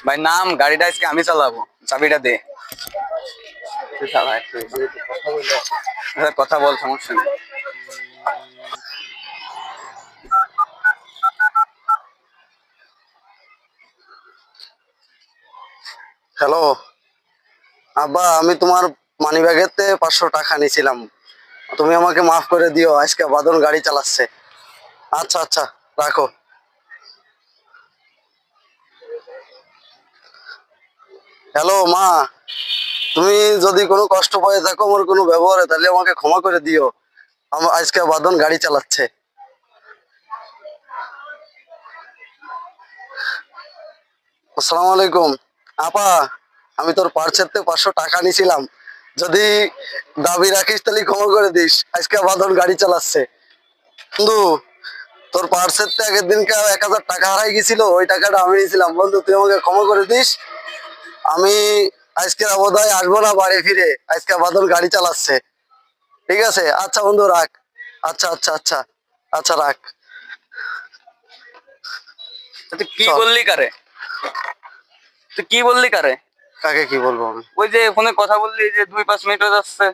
ভাই নাম, গাড়িটা আজকে আমি চালাবো, চাবিটা দে। তুই চালা একটু, কথা বলে। কথা বল, সমস্যা নেই। হ্যালো আব্বা, আমি তোমার মানিব্যাগেতে 500 টাকা নিয়েছিলাম, তুমি আমাকে মাফ করে দিও, আজকে বাদন গাড়ি চালাচ্ছে। আচ্ছা আচ্ছা, রাখো। হ্যালো মা, তুমি যদি কোনো কষ্ট পায়ে থাকো আমার কোনো ব্যবহারে, তাহলে আমাকে ক্ষমা করে দিও, আমার আজকে বাদন গাড়ি চালাচ্ছে। আসসালামু আলাইকুম। আপা, আমি তোর পার্সের থেকে 500 টাকা নিয়েছিলাম, যদি দাবি রাখিস তাহলে ক্ষমা করে দিস, আজকে বাদন গাড়ি চালাচ্ছে। বন্ধু, তোর পার্সের থেকে আগের দিনকে 1000 টাকা হারাই গেছিল, ওই টাকাটা আমি নিয়েছিলাম। বন্ধু, তুই আমাকে ক্ষমা করে দিস, আমি আজকে বোধহয় আসবো না বাড়ি ফিরে, আজকে বাদল গাড়ি চালাচ্ছে। ঠিক আছে, আচ্ছা বন্ধু রাখ। আচ্ছা আচ্ছা আচ্ছা, আচ্ছা রাখ। তুই কি চল। বললি কারে? তুই কি বললি কারে? কাকে কি বলবো আমি? ওই যে ফোনে কথা বললি যে 2-5 মিনিট হয়ে যাচ্ছে,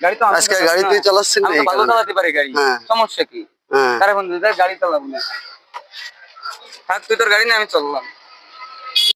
গাড়ি তো আমি আজকে গাড়ি চালাচ্ছি না। তুই চালাচ্ছিস না, আমি তো এই ভালো কারণে। চালাতে পারি গাড়ি, হ্যাঁ সমস্যা কি? হ্যাঁ। কারে ফোন দিলি? গাড়ি চালাবো না, থাক তুই তোর গাড়ি নিয়ে, আমি চললাম।